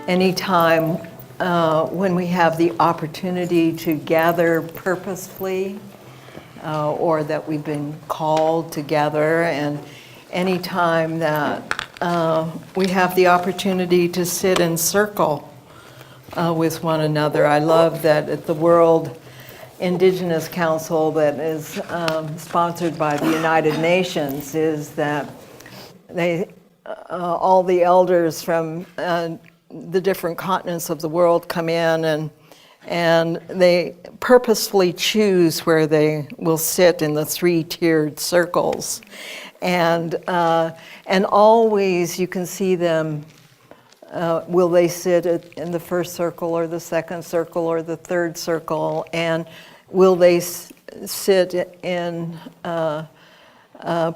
anytime when we have the opportunity to gather purposefully, or that we've been called together, and anytime that we have the opportunity to sit in circle with one another. I love that at the World Indigenous Council that is sponsored by the United Nations is that they, all the elders from the different continents of the world come in, and they purposefully choose where they will sit in the three-tiered circles. And always you can see them, will they sit in the first circle or the second circle or the third circle, and will they sit in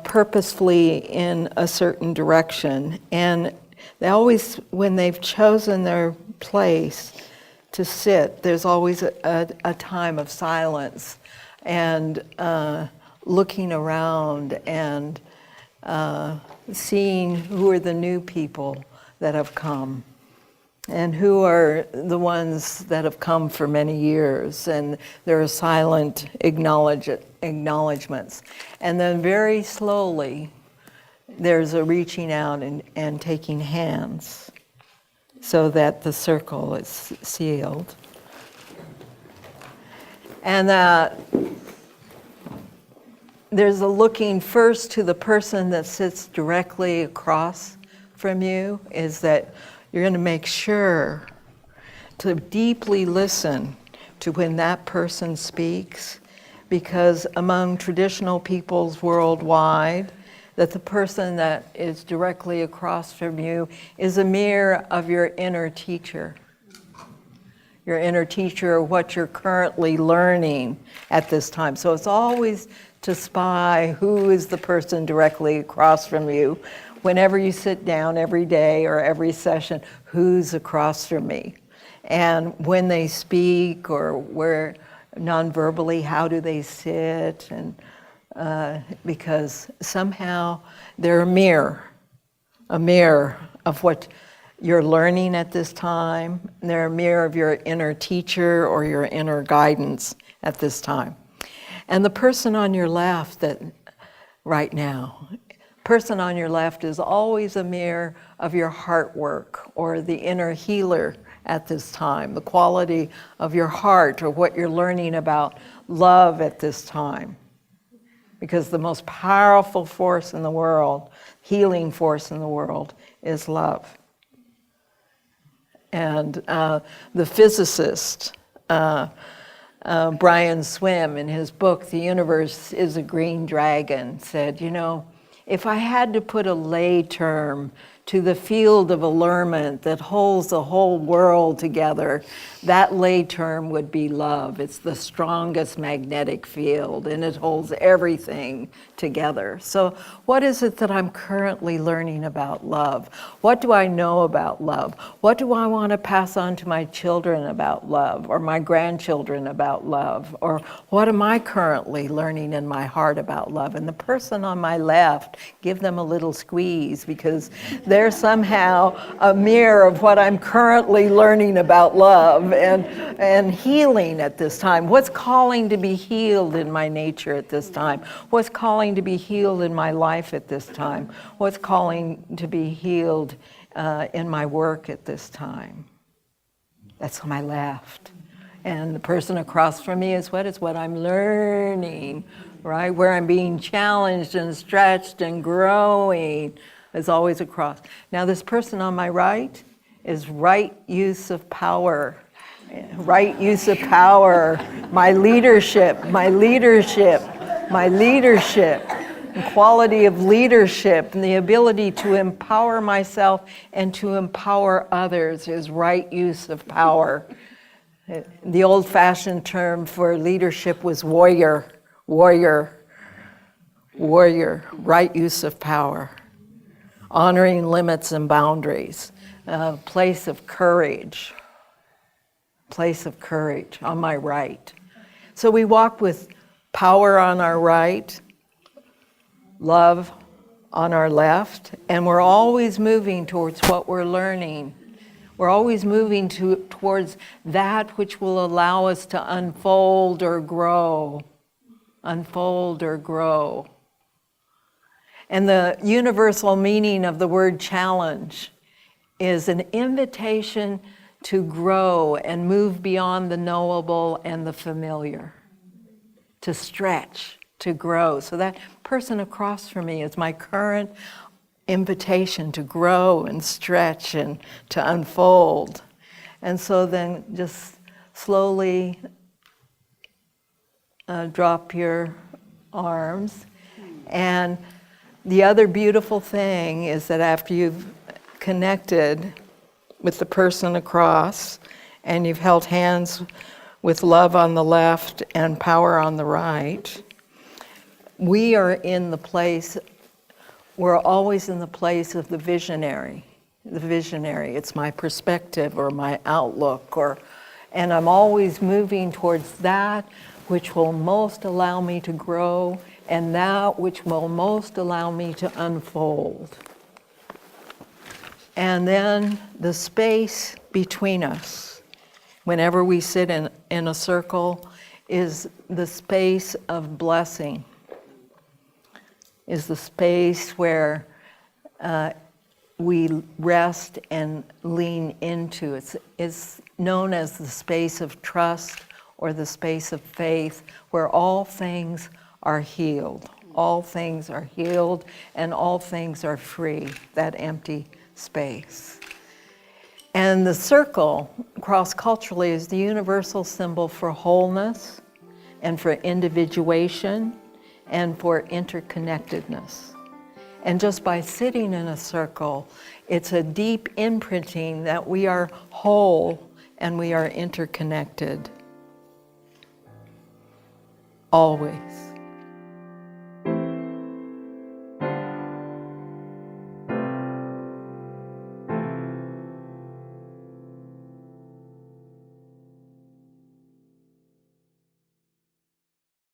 purposefully in a certain direction. And they always, when they've chosen their place to sit, there's always a time of silence and looking around and seeing who are the new people that have come and who are the ones that have come for many years. And there are silent acknowledgements. And then very slowly, there's a reaching out and taking hands so that the circle is sealed. And there's a looking first to the person that sits directly across from you, is that you're going to make sure to deeply listen to when that person speaks, because among traditional peoples worldwide, that the person that is directly across from you is a mirror of your inner teacher. Your inner teacher, what you're currently learning at this time. So it's always to spy who is the person directly across from you. Whenever you sit down every day or every session, who's across from me? And when they speak or where non-verbally, how do they sit? And because somehow they're a mirror of what you're learning at this time. They're a mirror of your inner teacher or your inner guidance at this time. And the person on your left right now is always a mirror of your heart work or the inner healer at this time, the quality of your heart or what you're learning about love at this time. Because the most powerful force in the world, healing force in the world, is love. And the physicist, Brian Swim, in his book, The Universe is a Green Dragon, said, if I had to put a lay term to the field of allurement that holds the whole world together, that lay term would be love. It's the strongest magnetic field, and it holds everything together. So what is it that I'm currently learning about love? What do I know about love? What do I want to pass on to my children about love, or my grandchildren about love? Or what am I currently learning in my heart about love? And the person on my left, give them a little squeeze, because they're somehow a mirror of what I'm currently learning about love and healing at this time. What's calling to be healed in my nature at this time? What's calling to be healed in my life at this time? What's calling to be healed in my work at this time? That's on my left. And the person across from me is what I'm learning, right? Where I'm being challenged and stretched and growing is always across. Now this person on my right is right use of power. Right use of power, my leadership, the quality of leadership and the ability to empower myself and to empower others is right use of power. The old-fashioned term for leadership was warrior, right use of power, honoring limits and boundaries, place of courage on my right. So we walk with power on our right, love on our left, and we're always moving towards what we're learning. We're always moving towards that which will allow us to unfold or grow. Unfold or grow. And the universal meaning of the word challenge is an invitation to grow and move beyond the knowable and the familiar, to stretch, to grow. So that person across from me is my current invitation to grow and stretch and to unfold. And so then just slowly drop your arms. And the other beautiful thing is that after you've connected with the person across and you've held hands with love on the left and power on the right, we are in the place, we're always in the place of the visionary. The visionary, it's my perspective or my outlook, and I'm always moving towards that which will most allow me to grow and that which will most allow me to unfold. And then the space between us, whenever we sit in a circle, is the space of blessing, is the space where we rest and lean into. It's known as the space of trust or the space of faith, where all things are healed. All things are healed and all things are free, that empty space. And the circle, cross-culturally, is the universal symbol for wholeness and for individuation and for interconnectedness. And just by sitting in a circle, it's a deep imprinting that we are whole and we are interconnected. Always.